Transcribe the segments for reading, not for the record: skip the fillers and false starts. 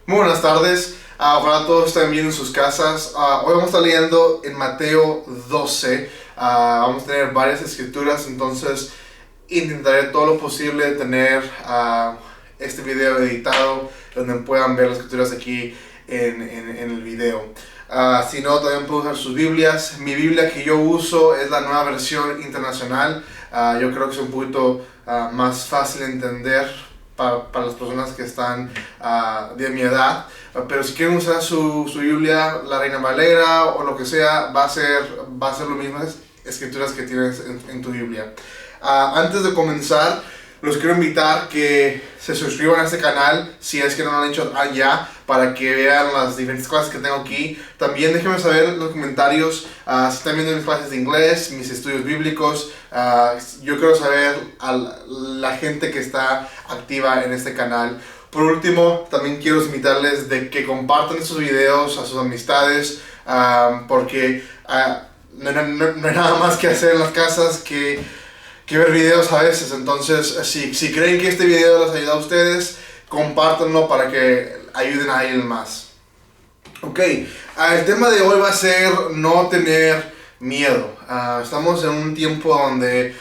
Muy buenas tardes, ojalá todos estén bien en sus casas. Hoy vamos a estar leyendo en Mateo 12. Vamos a tener varias escrituras, entonces intentaré todo lo posible tener este video editado donde puedan ver las escrituras aquí en el video. Si no, también pueden usar sus Biblias. Mi Biblia que yo uso es la Nueva Versión Internacional. Yo creo que es un poquito más fácil de entender para las personas que están de mi edad, pero si quieren usar su Biblia, la Reina Valera o lo que sea, va a ser lo mismo escrituras que tienes en tu Biblia. Antes de comenzar, los quiero invitar que se suscriban a este canal si es que no lo han hecho ya, para que vean las diferentes clases que tengo aquí. También déjenme saber en los comentarios si están viendo mis clases de inglés, mis estudios bíblicos. Yo quiero saber a la gente que está activa en este canal. Por último, también quiero invitarles de que compartan estos videos a sus amistades, porque no hay nada más que hacer en las casas que ver videos a veces. Entonces, si creen que este video les ayuda a ustedes, compártanlo para que ayuden a alguien más. Ok, el tema de hoy va a ser no tener miedo. Estamos en un tiempo donde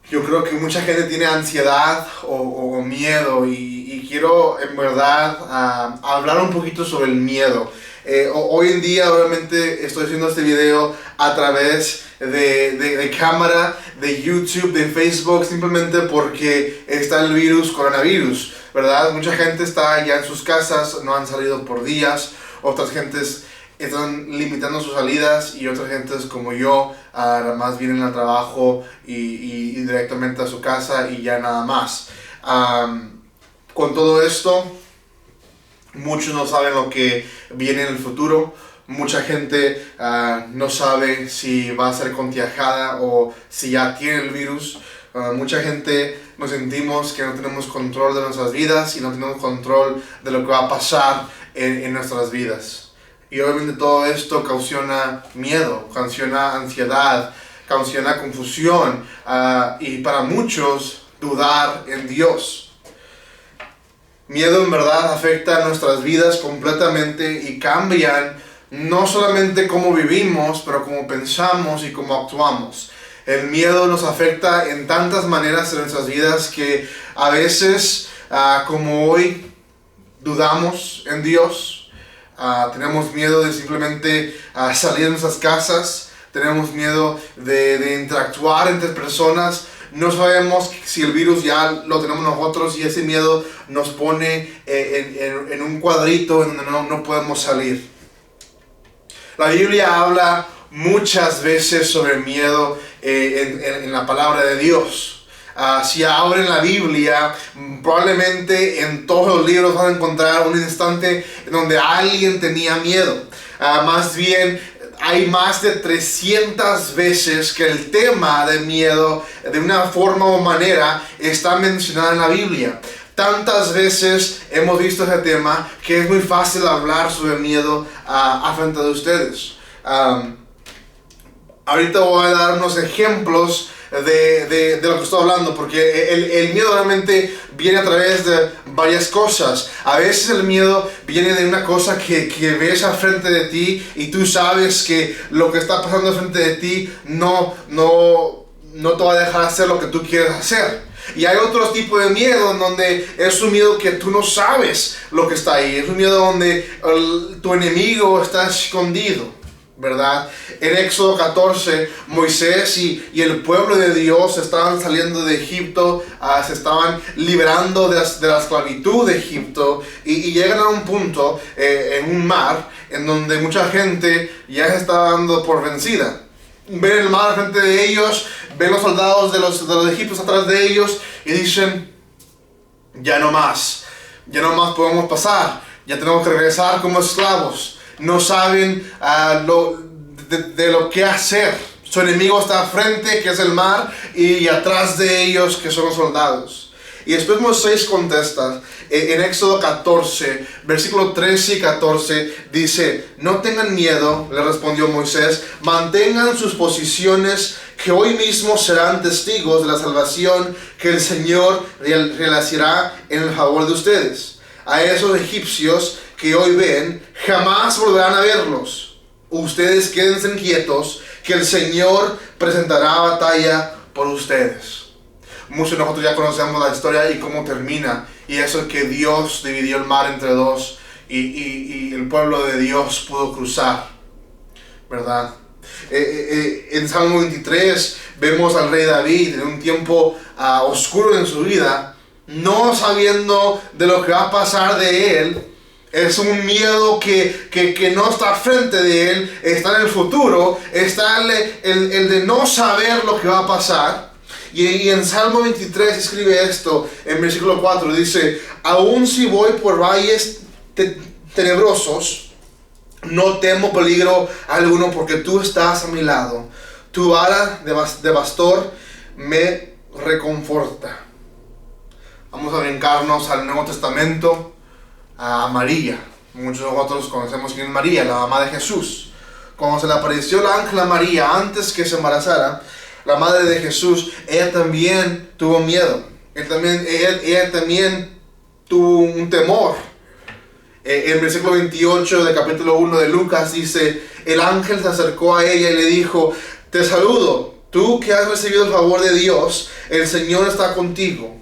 yo creo que mucha gente tiene ansiedad o miedo, y quiero en verdad hablar un poquito sobre el miedo. Hoy en día obviamente estoy haciendo este video a través de cámara, de YouTube, de Facebook, simplemente porque está el coronavirus, ¿verdad? Mucha gente está ya en sus casas, no han salido por días, otras gentes están limitando sus salidas, y otras gentes como yo nada más vienen al trabajo y directamente a su casa y ya nada más. Con todo esto, muchos no saben lo que viene en el futuro. Mucha gente no sabe si va a ser contagiada o si ya tiene el virus. Mucha gente nos sentimos que no tenemos control de nuestras vidas y no tenemos control de lo que va a pasar en nuestras vidas. Y obviamente todo esto causona miedo, causona ansiedad, causona confusión, y para muchos dudar en Dios. Miedo en verdad afecta nuestras vidas completamente y cambian no solamente cómo vivimos, pero cómo pensamos y cómo actuamos. El miedo nos afecta en tantas maneras en nuestras vidas que a veces, como hoy, dudamos en Dios. Tenemos miedo de simplemente salir de nuestras casas. Tenemos miedo de interactuar entre personas. No sabemos si el virus ya lo tenemos nosotros, y ese miedo nos pone en un cuadrito en donde no podemos salir. La Biblia habla muchas veces sobre el miedo en la palabra de Dios. Si abren la Biblia, probablemente en todos los libros van a encontrar un instante en donde alguien tenía miedo. Más bien, hay más de 300 veces que el tema de miedo, de una forma o manera, está mencionado en la Biblia. Tantas veces hemos visto ese tema que es muy fácil hablar sobre miedo a frente de ustedes. Ahorita voy a dar unos ejemplos de lo que estoy hablando, porque el miedo realmente viene a través de varias cosas. A veces el miedo viene de una cosa que ves al frente de ti, y tú sabes que lo que está pasando al frente de ti no te va a dejar hacer lo que tú quieres hacer. Y hay otro tipo de miedo en donde es un miedo que tú no sabes lo que está ahí. Es un miedo donde tu enemigo está escondido, ¿verdad? En Éxodo 14, Moisés y el pueblo de Dios estaban saliendo de Egipto, se estaban librando de la esclavitud de Egipto, y llegan a un punto en un mar en donde mucha gente ya se está dando por vencida. Ven el mar frente de ellos, ven los soldados de los egipcios atrás de ellos, y dicen: ya no más podemos pasar, ya tenemos que regresar como esclavos. No saben de lo que hacer. Su enemigo está frente, que es el mar, y atrás de ellos, que son los soldados. Y después Moisés contesta en Éxodo 14, versículo 13 y 14, dice: no tengan miedo, le respondió Moisés, mantengan sus posiciones, que hoy mismo serán testigos de la salvación que el Señor realizará en el favor de ustedes. a esos egipcios que hoy ven, jamás volverán a verlos. Ustedes quédense quietos, que el Señor presentará batalla por ustedes. Muchos de nosotros ya conocemos la historia y cómo termina. Y eso es que Dios dividió el mar entre dos y el pueblo de Dios pudo cruzar, ¿verdad? En Salmo 23 vemos al rey David en un tiempo oscuro en su vida, no sabiendo de lo que va a pasar de él. Es un miedo que no está frente de él, está en el futuro, está el de no saber lo que va a pasar. Y en Salmo 23 escribe esto, en versículo 4, dice: aun si voy por valles tenebrosos, no temo peligro alguno, porque tú estás a mi lado. Tu vara de pastor me reconforta. Vamos a brincarnos al Nuevo Testamento, a María. Muchos de nosotros conocemos quién es María, la mamá de Jesús. Cuando se le apareció el ángel a María antes que se embarazara, la madre de Jesús, ella también tuvo miedo. Ella también tuvo un temor. En el versículo 28 del capítulo 1 de Lucas dice: el ángel se acercó a ella y le dijo: te saludo, tú que has recibido el favor de Dios, el Señor está contigo.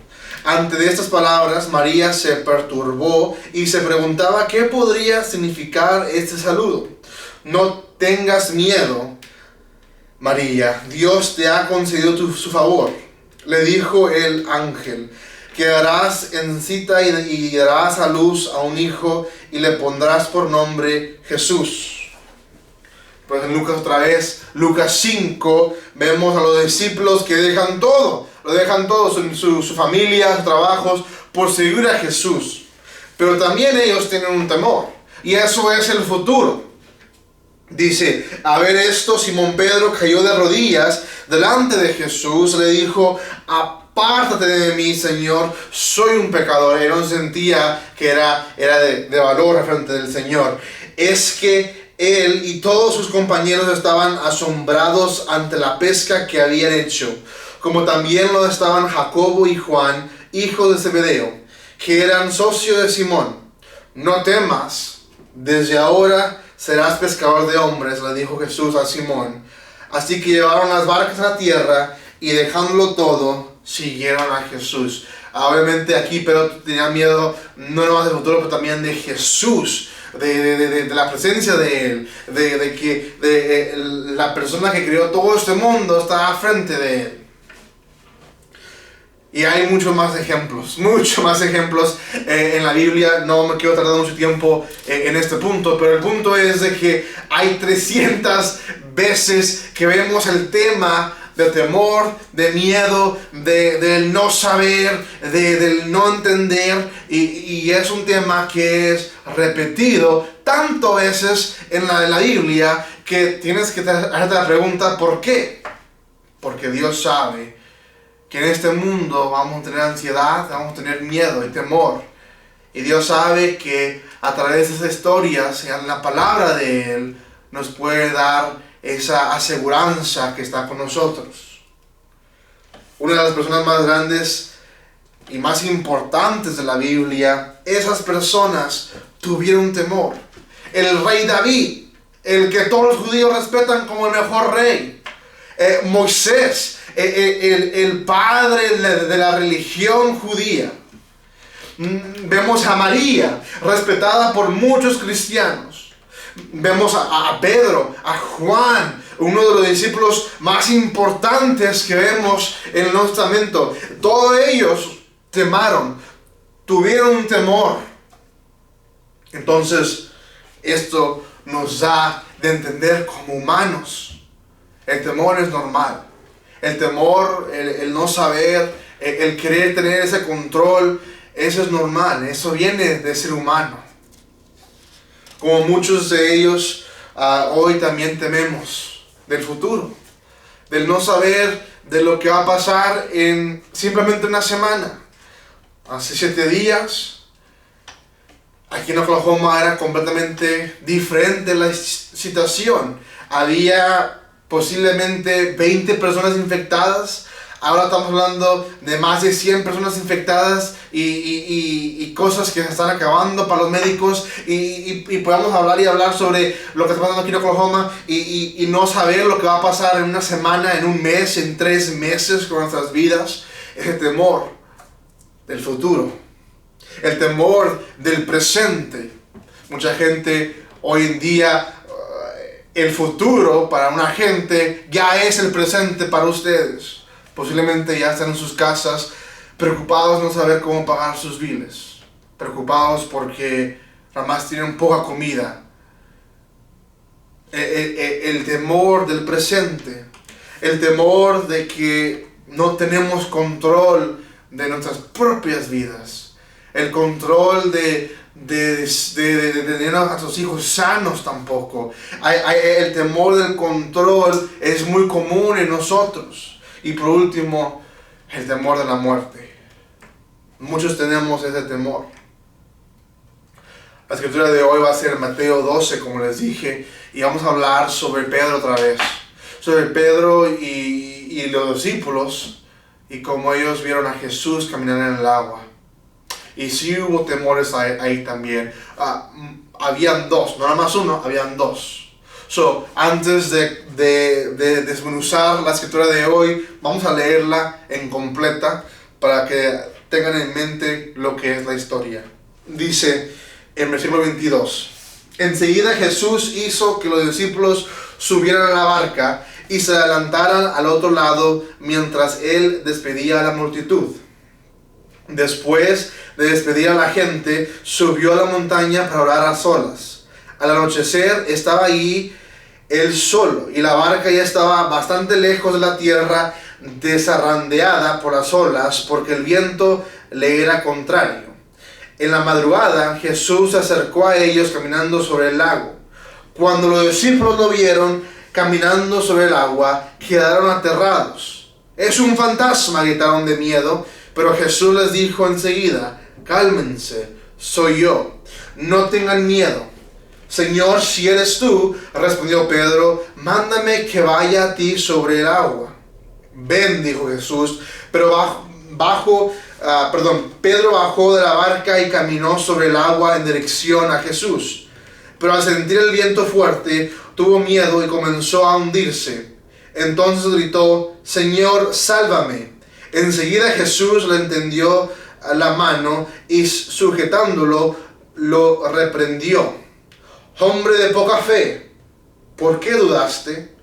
Ante estas palabras, María se perturbó y se preguntaba qué podría significar este saludo. No tengas miedo, María, Dios te ha concedido su favor. Le dijo el ángel: quedarás encinta y darás a luz a un hijo y le pondrás por nombre Jesús. Pues en Lucas otra vez, Lucas 5, vemos a los discípulos que dejan todo, su familia, sus trabajos, por seguir a Jesús. Pero también ellos tienen un temor, y eso es el futuro. Dice: a ver esto, Simón Pedro cayó de rodillas delante de Jesús, le dijo: apártate de mí, Señor, soy un pecador. Él no sentía que era de valor frente del Señor. Es que él y todos sus compañeros estaban asombrados ante la pesca que habían hecho, como también lo estaban Jacobo y Juan, hijos de Zebedeo, que eran socios de Simón. No temas, desde ahora serás pescador de hombres, le dijo Jesús a Simón. Así que llevaron las barcas a tierra y dejándolo todo, siguieron a Jesús. Obviamente aquí Pedro tenía miedo no nomás del futuro, pero también de Jesús, de la presencia de él, de que la persona que creó todo este mundo estaba frente de él. Y hay muchos más ejemplos en la Biblia. No me quiero tardar mucho tiempo en este punto, pero el punto es de que hay 300 veces que vemos el tema de temor, de miedo, del no saber, del no entender, y es un tema que es repetido tantas veces en la Biblia que tienes que hacerte la pregunta: ¿por qué? Porque Dios sabe que en este mundo vamos a tener ansiedad, vamos a tener miedo y temor. Y Dios sabe que a través de esas historias, en la palabra de Él, nos puede dar esa aseguranza que está con nosotros. Una de las personas más grandes y más importantes de la Biblia, esas personas tuvieron temor. El rey David, el que todos los judíos respetan como el mejor rey. Moisés, el padre de la religión judía. Vemos a María, respetada por muchos cristianos. Vemos a Pedro, a Juan, uno de los discípulos más importantes que vemos en el Nuevo Testamento. Todos ellos temaron, tuvieron un temor. Entonces, esto nos da de entender como humanos. El temor es normal. El temor, el no saber, el querer tener ese control, eso es normal. Eso viene de ser humano. Como muchos de ellos, hoy también tememos del futuro, del no saber de lo que va a pasar en simplemente una semana. Hace 7 días, aquí en Oklahoma era completamente diferente la situación. Había posiblemente 20 personas infectadas. Ahora estamos hablando de más de 100 personas infectadas y cosas que se están acabando para los médicos y podemos hablar sobre lo que está pasando aquí en Oklahoma y no saber lo que va a pasar en una semana, en un mes, en 3 meses con nuestras vidas. Ese temor del futuro, el temor del presente. Mucha gente hoy en día, el futuro para una gente ya es el presente para ustedes. Posiblemente ya están en sus casas preocupados no saber cómo pagar sus biles, preocupados porque nada más tienen poca comida. El temor del presente, el temor de que no tenemos control de nuestras propias vidas, el control de tener a nuestros hijos sanos tampoco. El temor del control es muy común en nosotros. Y por último, el temor de la muerte. Muchos tenemos ese temor. La escritura de hoy va a ser Mateo 12, como les dije, y vamos a hablar sobre Pedro otra vez. Sobre Pedro y los discípulos, y cómo ellos vieron a Jesús caminar en el agua. Y sí hubo temores ahí también. Habían dos, no nada más uno, habían dos. Antes de desmenuzar la escritura de hoy, vamos a leerla en completa para que tengan en mente lo que es la historia. Dice en versículo 22: Enseguida Jesús hizo que los discípulos subieran a la barca y se adelantaran al otro lado mientras él despedía a la multitud. Después de despedir a la gente, subió a la montaña para orar a solas. Al anochecer estaba allí él solo, y la barca ya estaba bastante lejos de la tierra, desarrandeada por las olas, porque el viento le era contrario. En la madrugada Jesús se acercó a ellos caminando sobre el lago. Cuando los discípulos lo vieron caminando sobre el agua, quedaron aterrados. «¡Es un fantasma!», gritaron de miedo. Pero Jesús les dijo enseguida: «Cálmense, soy yo, no tengan miedo». «Señor, si eres tú», respondió Pedro, «mándame que vaya a ti sobre el agua». «Ven», dijo Jesús, pero Pedro bajó de la barca y caminó sobre el agua en dirección a Jesús. Pero al sentir el viento fuerte, tuvo miedo y comenzó a hundirse. Entonces gritó: «Señor, sálvame». Enseguida Jesús le tendió la mano y sujetándolo, lo reprendió: «Hombre de poca fe, ¿por qué dudaste?».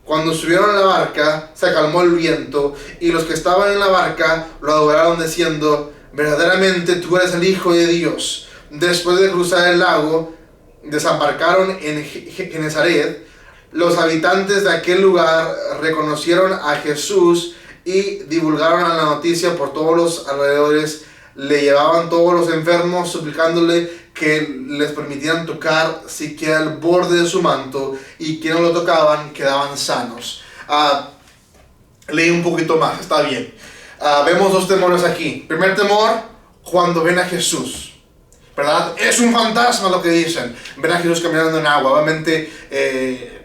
Cuando subieron a la barca, se calmó el viento, y los que estaban en la barca lo adoraron diciendo: «Verdaderamente tú eres el Hijo de Dios». Después de cruzar el lago, desembarcaron en Genesaret. Los habitantes de aquel lugar reconocieron a Jesús y divulgaron la noticia por todos los alrededores. Le llevaban todos los enfermos, suplicándole que les permitieran tocar siquiera el borde de su manto, y quienes lo tocaban quedaban sanos. Leí un poquito más, está bien. Vemos dos temores aquí. Primer temor, cuando ven a Jesús, ¿verdad? Es un fantasma lo que dicen. Ven a Jesús caminando en agua. Obviamente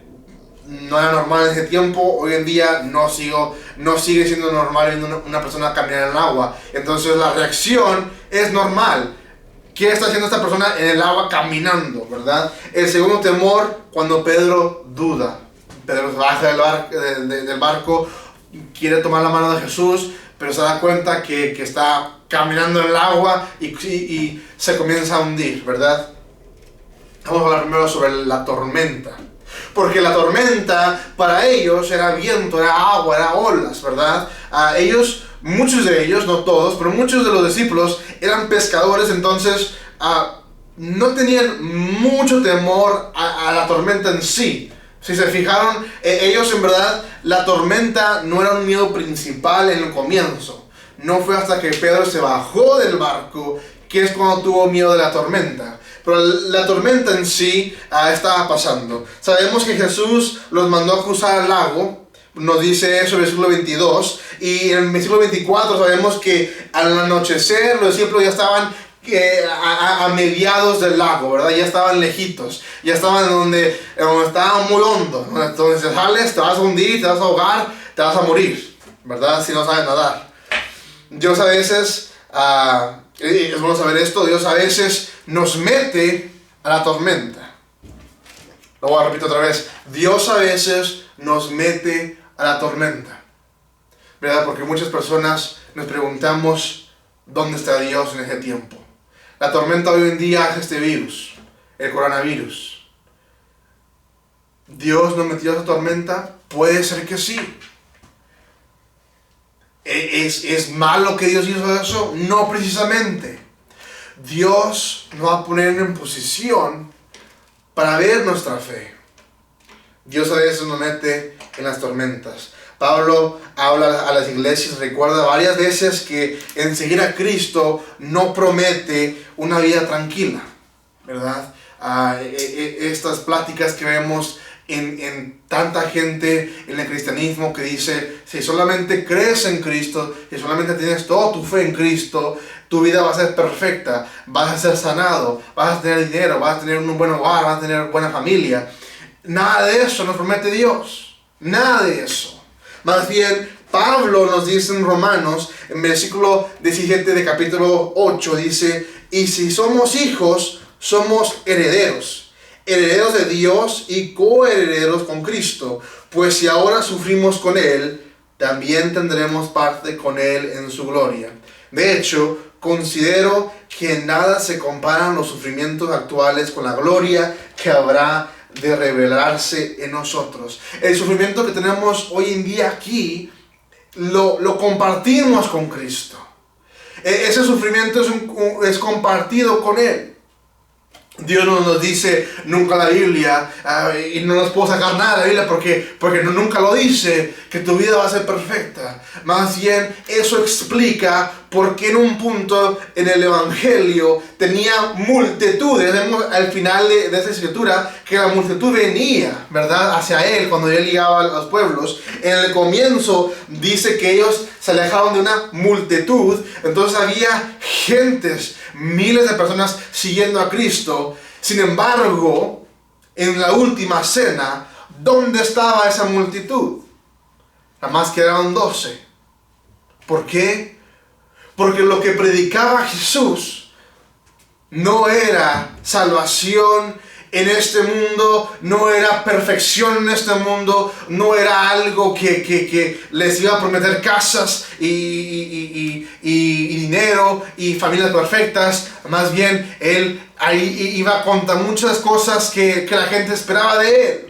no era normal en ese tiempo. Hoy en día no sigue siendo normal viendo una persona caminar en el agua. Entonces la reacción es normal. ¿Qué está haciendo esta persona en el agua caminando, verdad? El segundo temor, cuando Pedro duda. Pedro se baja del barco, quiere tomar la mano de Jesús, pero se da cuenta que está caminando en el agua y se comienza a hundir, ¿verdad? Vamos a hablar primero sobre la tormenta. Porque la tormenta para ellos era viento, era agua, era olas, ¿verdad? Muchos de ellos, no todos, pero muchos de los discípulos eran pescadores, entonces no tenían mucho temor a la tormenta en sí. Si se fijaron, ellos en verdad, la tormenta no era un miedo principal en el comienzo. No fue hasta que Pedro se bajó del barco que es cuando tuvo miedo de la tormenta. Pero la tormenta en sí estaba pasando. Sabemos que Jesús los mandó a cruzar el lago. Nos dice eso en el versículo 22. Y en el versículo 24 sabemos que al anochecer los discípulos ya estaban a mediados del lago, ¿verdad? Ya estaban lejitos. Ya estaban donde estaba muy hondo. Entonces sales, te vas a hundir, te vas a ahogar, te vas a morir, ¿verdad? Si no saben nadar. Dios a veces, es bueno saber esto, Dios a veces nos mete a la tormenta. Lo voy a repetir otra vez. Dios a veces nos mete a la tormenta, ¿verdad? Porque muchas personas nos preguntamos, ¿dónde está Dios en ese tiempo? La tormenta hoy en día es este virus, el coronavirus. ¿Dios nos metió a esa tormenta? Puede ser que sí. ¿Es malo que Dios hizo eso? No precisamente. Dios nos va a poner en posición para ver nuestra fe. Dios a veces nos mete en las tormentas. Pablo habla a las iglesias, recuerda varias veces que en seguir a Cristo no promete una vida tranquila, ¿verdad? Estas pláticas que vemos en tanta gente en el cristianismo que dice, si solamente crees en Cristo, si solamente tienes toda tu fe en Cristo, tu vida va a ser perfecta, vas a ser sanado, vas a tener dinero, vas a tener un buen hogar, vas a tener buena familia. Nada de eso nos promete Dios, nada de eso. Más bien, Pablo nos dice en Romanos, en versículo 17 de capítulo 8, dice, y si somos hijos, somos herederos de Dios y coherederos con Cristo, pues si ahora sufrimos con Él, también tendremos parte con Él en su gloria. De hecho, considero que nada se comparan los sufrimientos actuales con la gloria que habrá de revelarse en nosotros. El sufrimiento que tenemos hoy en día aquí, lo compartimos con Cristo. Ese sufrimiento es compartido con Él. Dios no nos dice nunca la Biblia, y no nos puedo sacar nada de la Biblia porque nunca lo dice, que tu vida va a ser perfecta. Más bien, eso explica por qué en un punto en el Evangelio tenía multitudes. Vemos al final de esta escritura que la multitud venía, ¿verdad?, hacia Él cuando Él llegaba a los pueblos. En el comienzo dice que ellos se alejaron de una multitud, entonces había gentes, miles de personas siguiendo a Cristo. Sin embargo, en la última cena, ¿dónde estaba esa multitud? Nada más quedaron 12. ¿Por qué? Porque lo que predicaba Jesús no era salvación en este mundo, no era perfección en este mundo, no era algo que les iba a prometer casas y dinero y familias perfectas. Más bien, Él ahí iba a contar muchas cosas que la gente esperaba de Él.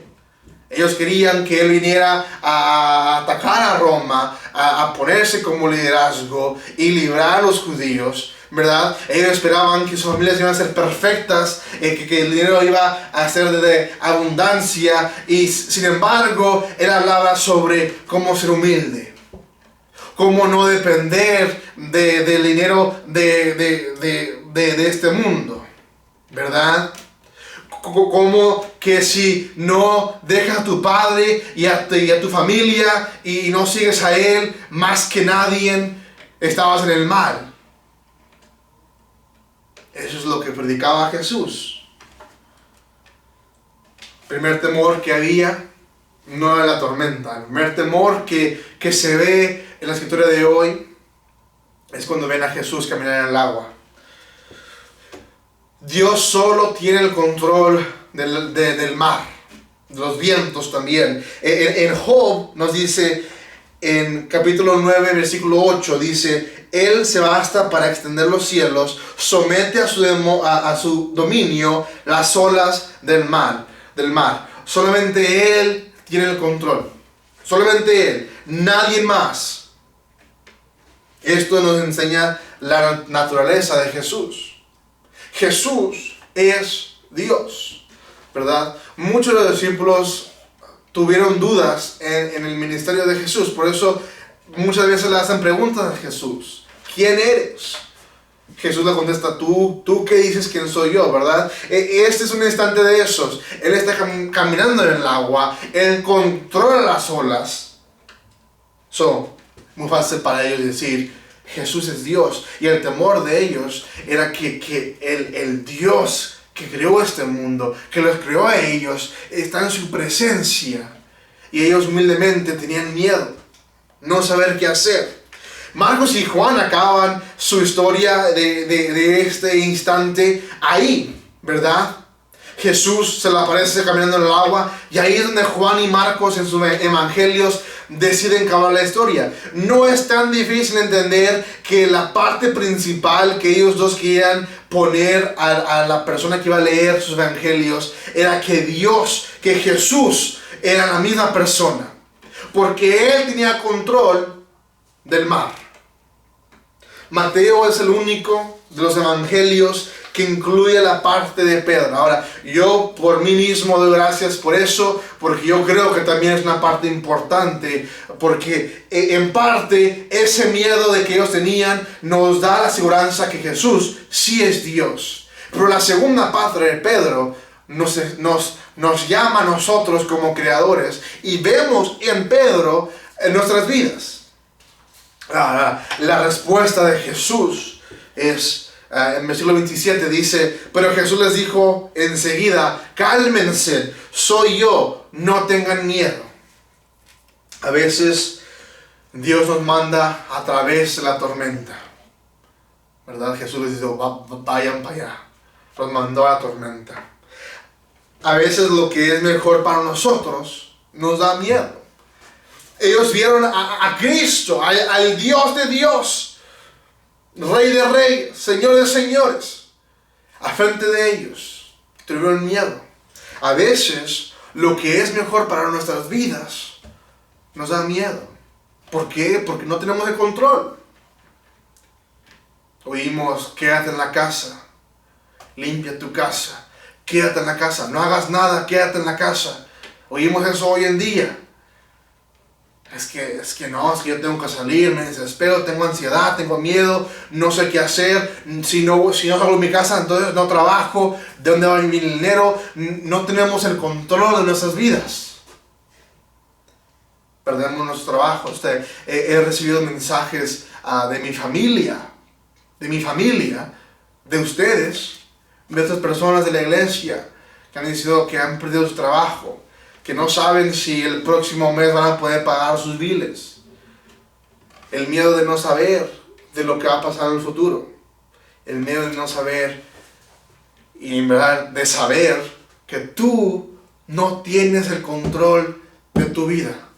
Ellos querían que Él viniera a atacar a Roma, a ponerse como liderazgo y librar a los judíos, ¿verdad? Ellos esperaban que sus familias iban a ser perfectas, que el dinero iba a ser de abundancia, y sin embargo, Él hablaba sobre cómo ser humilde, cómo no depender del dinero de este mundo, ¿verdad? Como que si no dejas a tu padre y a tu familia y no sigues a Él más que nadie, estabas en el mal. Eso es lo que predicaba Jesús. El primer temor que había no era la tormenta. El primer temor que se ve en la escritura de hoy es cuando ven a Jesús caminar en el agua. Dios solo tiene el control del mar, de los vientos también. En Job nos dice, en capítulo 9, versículo 8, dice, Él se basta para extender los cielos, somete a su dominio las olas del mar. Solamente Él tiene el control. Solamente Él, nadie más. Esto nos enseña la naturaleza de Jesús. Jesús es Dios, ¿verdad? Muchos de los discípulos tuvieron dudas en el ministerio de Jesús, por eso muchas veces le hacen preguntas a Jesús. ¿Quién eres? Jesús le contesta, ¿tú qué dices quién soy yo, verdad? Este es un instante de esos. Él está caminando en el agua, Él controla las olas. Muy fácil para ellos decir, Jesús es Dios, y el temor de ellos era que el Dios que creó este mundo, que los creó a ellos, está en su presencia, y ellos humildemente tenían miedo. no saber qué hacer. Marcos y Juan acaban su historia de este instante ahí, ¿verdad? Jesús se le aparece caminando en el agua, y ahí es donde Juan y Marcos en sus evangelios deciden acabar la historia. No es tan difícil entender que la parte principal que ellos dos querían poner a la persona que iba a leer sus evangelios era que Dios, que Jesús era la misma persona, porque Él tenía control del mar. Mateo es el único de los evangelios que incluye la parte de Pedro. Ahora, yo por mí mismo doy gracias por eso, porque yo creo que también es una parte importante, porque en parte ese miedo de que ellos tenían nos da la aseguranza que Jesús sí es Dios. Pero la segunda parte de Pedro nos llama a nosotros como creadores, y vemos en Pedro en nuestras vidas. La respuesta de Jesús es, en versículo 27 dice: pero Jesús les dijo enseguida, cálmense, soy yo, no tengan miedo. A veces Dios nos manda a través de la tormenta, ¿verdad? Jesús les dijo, vayan para allá, los mandó a la tormenta. A veces lo que es mejor para nosotros nos da miedo. Ellos vieron a Cristo, al Dios de Dios, Rey de reyes, Señor de señores, a frente de ellos. Tuvieron miedo. A veces lo que es mejor para nuestras vidas nos da miedo. ¿Por qué? Porque no tenemos el control. Oímos, quédate en la casa, limpia tu casa, quédate en la casa, no hagas nada, quédate en la casa. Oímos eso hoy en día. Es que yo tengo que salir, me desespero, tengo ansiedad, tengo miedo, no sé qué hacer. Si no salgo de mi casa, entonces no trabajo. ¿De dónde va mi dinero? No tenemos el control de nuestras vidas. Perdemos nuestro trabajo. He recibido mensajes de mi familia, de ustedes, de otras personas de la iglesia que han decidido que han perdido su trabajo, que no saben si el próximo mes van a poder pagar sus biles. El miedo de no saber de lo que va a pasar en el futuro. El miedo de no saber, y en verdad de saber que tú no tienes el control de tu vida.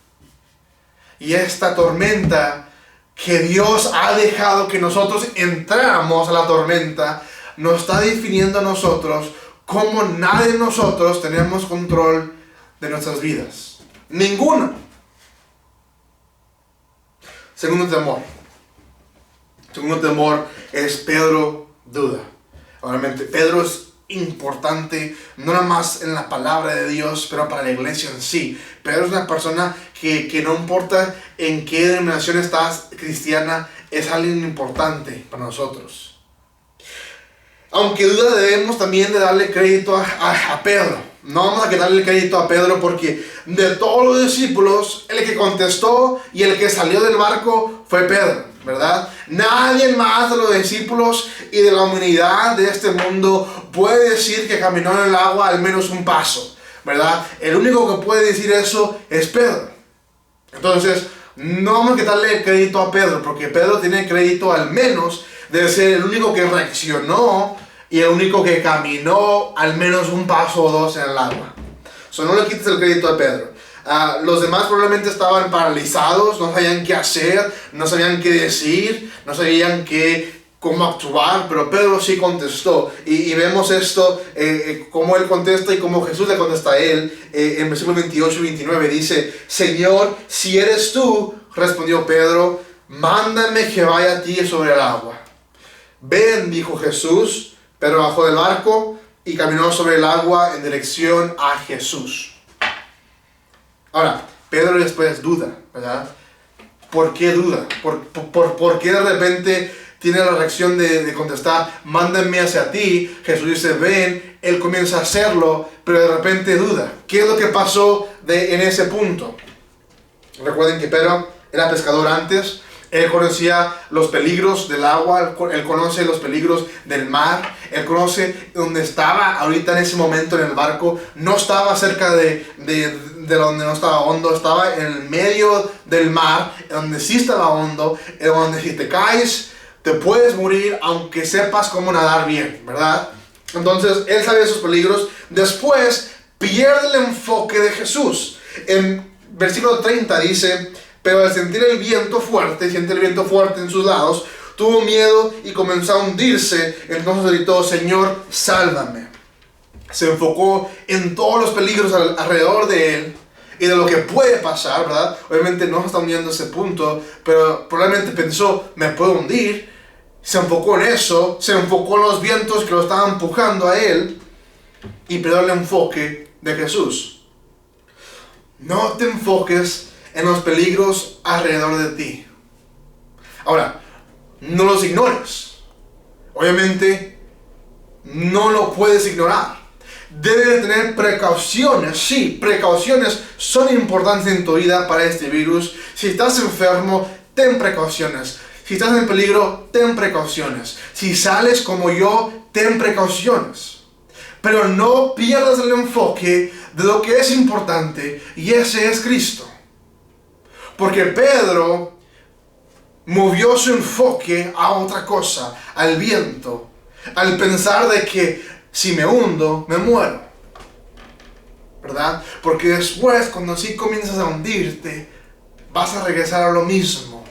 Y esta tormenta que Dios ha dejado que nosotros entráramos a la tormenta, nos está definiendo a nosotros como nadie de nosotros tenemos control de nuestras vidas. Ninguno. Segundo temor es Pedro duda. Obviamente Pedro es importante, no nada más en la palabra de Dios, pero para la iglesia en sí. Pedro es una persona que no importa en qué denominación estás cristiana, es alguien importante para nosotros. Aunque duda, debemos también de darle crédito a Pedro. No vamos a darle crédito a Pedro, porque de todos los discípulos, el que contestó y el que salió del barco fue Pedro, ¿verdad? Nadie más de los discípulos y de la humanidad de este mundo puede decir que caminó en el agua al menos un paso, ¿verdad? El único que puede decir eso es Pedro. Entonces, no vamos a darle crédito a Pedro, porque Pedro tiene crédito al menos de ser el único que reaccionó y el único que caminó al menos un paso o dos en el agua. No le quites el crédito a Pedro. Los demás probablemente estaban paralizados, no sabían qué hacer, no sabían qué decir, no sabían cómo actuar, pero Pedro sí contestó. Y vemos esto, cómo él contesta y cómo Jesús le contesta a él. En versículos 28 y 29 dice: Señor, si eres tú, respondió Pedro, mándame que vaya a ti sobre el agua. Ven, dijo Jesús. Pedro bajó del barco y caminó sobre el agua en dirección a Jesús. Ahora, Pedro después duda, ¿verdad? ¿Por qué duda? ¿Por qué de repente tiene la reacción de contestar, mándame hacia ti? Jesús dice, ven. Él comienza a hacerlo, pero de repente duda. ¿Qué es lo que pasó en ese punto? Recuerden que Pedro era pescador antes. Él conocía los peligros del agua, él conoce los peligros del mar, él conoce dónde estaba ahorita en ese momento en el barco. No estaba cerca de de donde no estaba hondo, estaba en el medio del mar, donde sí estaba hondo, en donde si te caes, te puedes morir aunque sepas cómo nadar bien, ¿verdad? Entonces, él sabía esos peligros. Después, pierde el enfoque de Jesús. En versículo 30 dice, pero al sentir el viento fuerte, siente el viento fuerte en sus lados, tuvo miedo y comenzó a hundirse. Entonces gritó, Señor, sálvame. Se enfocó en todos los peligros alrededor de él y de lo que puede pasar, ¿verdad? Obviamente no se está hundiendo a ese punto, pero probablemente pensó, me puedo hundir. Se enfocó en eso, se enfocó en los vientos que lo estaban empujando a él y perdió el enfoque de Jesús. No te enfoques en los peligros alrededor de ti. Ahora, no los ignores. Obviamente, no lo puedes ignorar. Debes de tener precauciones. Sí, precauciones son importantes en tu vida para este virus. Si estás enfermo, ten precauciones. Si estás en peligro, ten precauciones. Si sales como yo, ten precauciones. Pero no pierdas el enfoque de lo que es importante, y ese es Cristo. Porque Pedro movió su enfoque a otra cosa, al viento, al pensar de que si me hundo, me muero, ¿verdad? Porque después, cuando sí comienzas a hundirte, vas a regresar a lo mismo,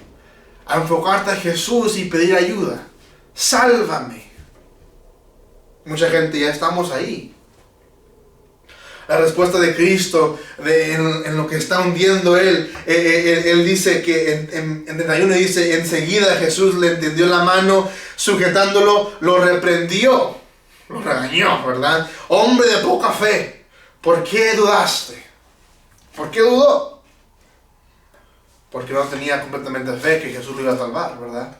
a enfocarte a Jesús y pedir ayuda. Sálvame. Mucha gente ya estamos ahí. La respuesta de Cristo en lo que está hundiendo él dice que en 31 dice, enseguida Jesús le tendió la mano, sujetándolo, lo reprendió, lo regañó, ¿verdad? Hombre de poca fe, ¿por qué dudaste? ¿Por qué dudó? Porque no tenía completamente fe que Jesús lo iba a salvar, ¿verdad?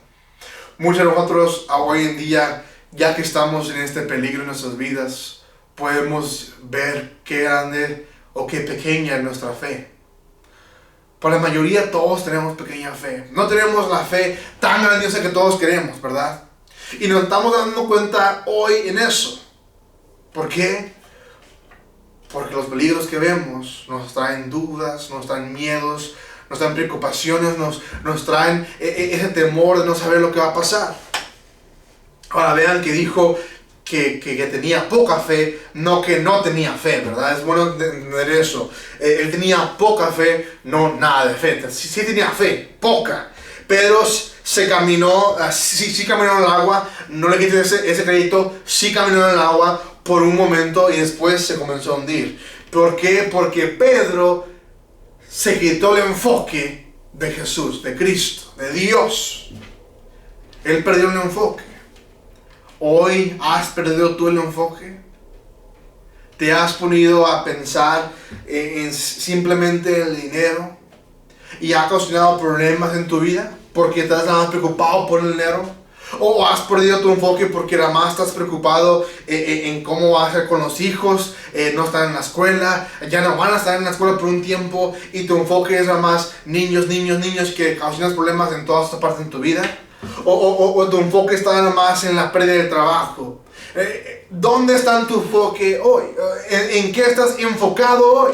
Muchos de nosotros hoy en día, ya que estamos en este peligro en nuestras vidas, podemos ver qué grande o qué pequeña es nuestra fe. Por la mayoría todos tenemos pequeña fe. No tenemos la fe tan grandiosa que todos queremos, ¿verdad? Y nos estamos dando cuenta hoy en eso. ¿Por qué? Porque los peligros que vemos nos traen dudas, nos traen miedos, nos traen preocupaciones, nos traen ese temor de no saber lo que va a pasar. Ahora vean que dijo que tenía poca fe, no que no tenía fe, ¿verdad? Es bueno entender eso. Él tenía poca fe, no nada de fe. Sí tenía fe, poca. Pero se caminó, sí caminó en el agua, no le quité ese crédito, sí caminó en el agua por un momento y después se comenzó a hundir. ¿Por qué? Porque Pedro se quitó el enfoque de Jesús, de Cristo, de Dios. Él perdió el enfoque. ¿Hoy has perdido tú el enfoque? ¿Te has ponido a pensar en simplemente el dinero y ha causado problemas en tu vida porque estás nada más preocupado por el dinero? ¿O has perdido tu enfoque porque nada más estás preocupado en cómo vas a ser con los hijos, no están en la escuela, ya no van a estar en la escuela por un tiempo y tu enfoque es nada más niños que causan problemas en todas estas partes de tu vida? O tu enfoque está nada más en la pérdida del trabajo. ¿Dónde está tu enfoque hoy? ¿En qué estás enfocado hoy?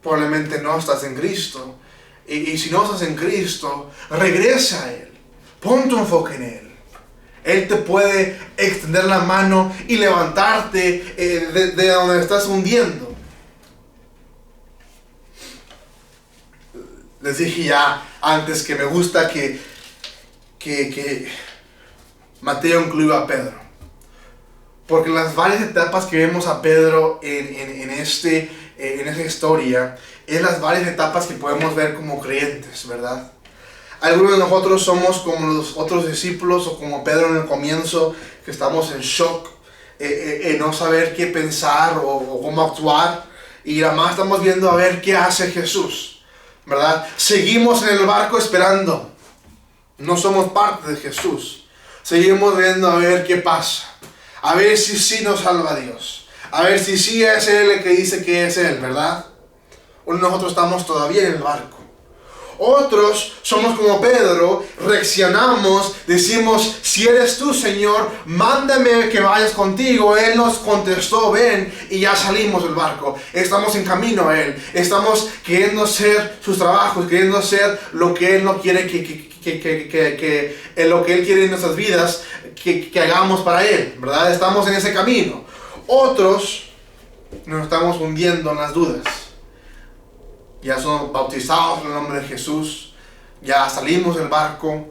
Probablemente no estás en Cristo. Y si no estás en Cristo, regresa a Él. Pon tu enfoque en Él. Él te puede extender la mano y levantarte de donde estás hundiendo. Les dije ya antes que me gusta que Mateo incluya a Pedro. Porque las varias etapas que vemos a Pedro en esa historia, es las varias etapas que podemos ver como creyentes, ¿verdad? Algunos de nosotros somos como los otros discípulos o como Pedro en el comienzo, que estamos en shock, en no saber qué pensar o cómo actuar. Y además estamos viendo a ver qué hace Jesús, ¿verdad? Seguimos en el barco esperando. No somos parte de Jesús. Seguimos viendo a ver qué pasa. A ver si sí nos salva Dios. A ver si sí es Él el que dice que es Él, ¿verdad? O nosotros estamos todavía en el barco. Otros somos como Pedro, reaccionamos, decimos, si eres tú, Señor, mándame que vayas contigo. Él nos contestó, ven, y ya salimos del barco. Estamos en camino a Él, estamos queriendo hacer sus trabajos, queriendo hacer lo que Él no quiere lo que Él quiere en nuestras vidas, que hagamos para Él, ¿verdad? Estamos en ese camino. Otros nos estamos hundiendo en las dudas. Ya somos bautizados en el nombre de Jesús, ya salimos del barco,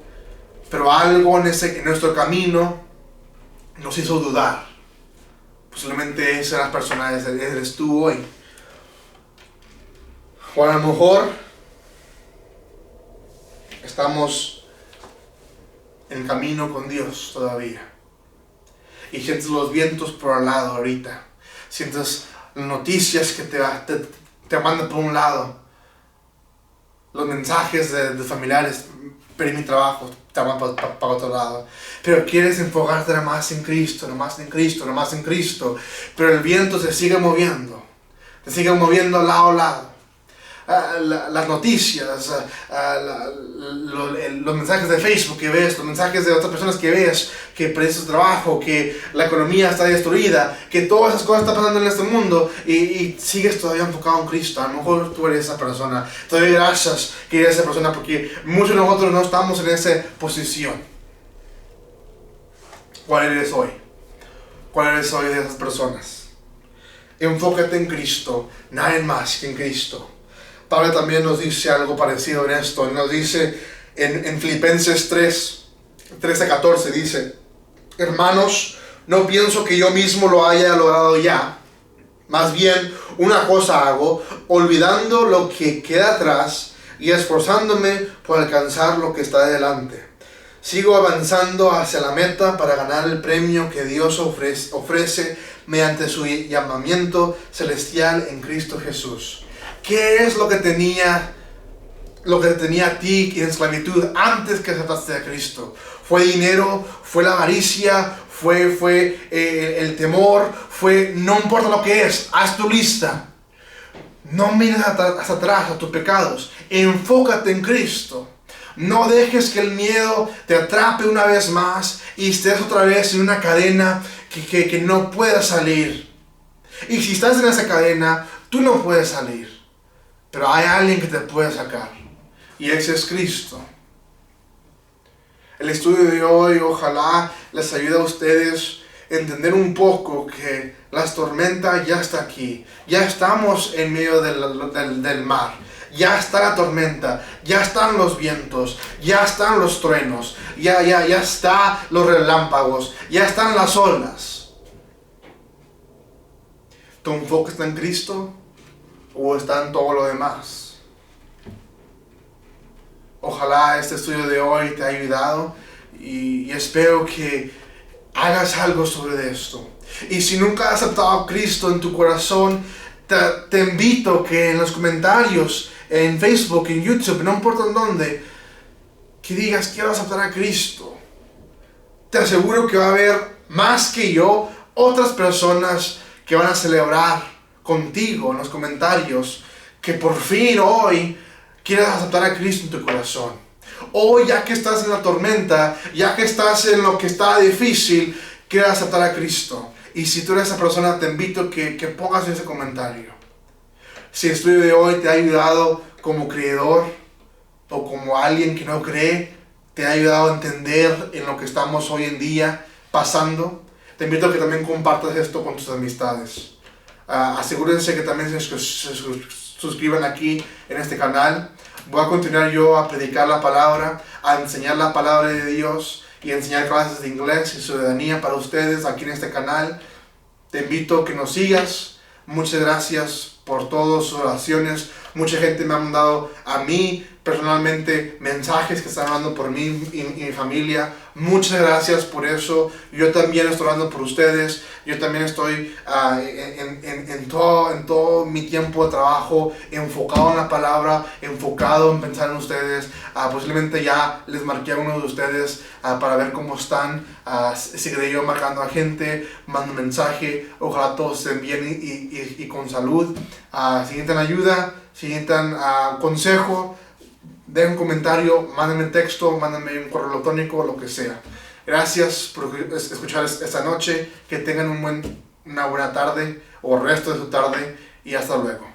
pero algo en nuestro camino nos hizo dudar. Posiblemente esas las personas eres tú hoy. O a lo mejor estamos en camino con Dios todavía. Y sientes los vientos por al lado ahorita. Sientes noticias que te mandan por un lado. Los mensajes de familiares, pero mi trabajo te van para otro lado. Pero quieres enfocarte nada más en Cristo, nada más en Cristo, nada más en Cristo. Pero el viento se sigue moviendo. Se sigue moviendo lado a lado. Las noticias, los mensajes de Facebook que ves, los mensajes de otras personas que ves, que perdiste tu trabajo, que la economía está destruida, que todas esas cosas están pasando en este mundo y sigues todavía enfocado en Cristo. A lo mejor tú eres esa persona. Te doy gracias que eres esa persona, porque muchos de nosotros no estamos en esa posición. ¿Cuál eres hoy? ¿Cuál eres hoy de esas personas? Enfócate en Cristo, nadie más que en Cristo. Pablo también nos dice algo parecido en esto. Nos dice en Filipenses 13-14, dice: hermanos, no pienso que yo mismo lo haya logrado ya. Más bien, una cosa hago, olvidando lo que queda atrás y esforzándome por alcanzar lo que está delante. Sigo avanzando hacia la meta para ganar el premio que Dios ofrece mediante su llamamiento celestial en Cristo Jesús. ¿Qué es lo que tenía a ti en esclavitud antes que aceptaste a Cristo? ¿Fue dinero? ¿Fue la avaricia? ¿Fue el temor? No importa lo que es, haz tu lista. No mires hacia atrás a tus pecados. Enfócate en Cristo. No dejes que el miedo te atrape una vez más y estés otra vez en una cadena que no puedas salir. Y si estás en esa cadena, tú no puedes salir. Pero hay alguien que te puede sacar. Y ese es Cristo. El estudio de hoy ojalá les ayude a ustedes a entender un poco que la tormenta ya está aquí. Ya estamos en medio del mar. Ya está la tormenta. Ya están los vientos. Ya están los truenos. Ya están los relámpagos. Ya están las olas. ¿Tu enfoque está en Cristo? ¿O está en todo lo demás? Ojalá este estudio de hoy te haya ayudado y espero que hagas algo sobre esto. Y si nunca has aceptado a Cristo en tu corazón, te invito que en los comentarios, en Facebook, en YouTube, no importa en dónde, que digas: quiero aceptar a Cristo. Te aseguro que va a haber más que yo otras personas que van a celebrar contigo en los comentarios que por fin hoy quieres aceptar a Cristo en tu corazón. Hoy, ya que estás en la tormenta, ya que estás en lo que está difícil, quieres aceptar a Cristo. Y si tú eres esa persona, te invito que pongas ese comentario. Si el estudio de hoy te ha ayudado como creedor o como alguien que no cree, te ha ayudado a entender en lo que estamos hoy en día pasando, te invito a que también compartas esto con tus amistades. Asegúrense que también se suscriban aquí en este canal. Voy a continuar yo a predicar la palabra, a enseñar la palabra de Dios y a enseñar clases de inglés y ciudadanía para ustedes aquí en este canal. Te invito a que nos sigas. Muchas gracias por todas sus oraciones. Mucha gente me ha mandado a mí personalmente mensajes que están orando por mí y mi familia. Muchas gracias por eso. Yo también estoy orando por ustedes. Yo también estoy en todo mi tiempo de trabajo enfocado en la palabra, enfocado en pensar en ustedes. Posiblemente ya les marqué a uno de ustedes para ver cómo están. Seguiré yo marcando a gente, mando un mensaje. Ojalá todos estén bien y con salud. Si necesitan ayuda, si necesitan consejo, dejen un comentario, mándenme texto, mándenme un correo electrónico, lo que sea. Gracias por escuchar esta noche. Que tengan una buena tarde o resto de su tarde y hasta luego.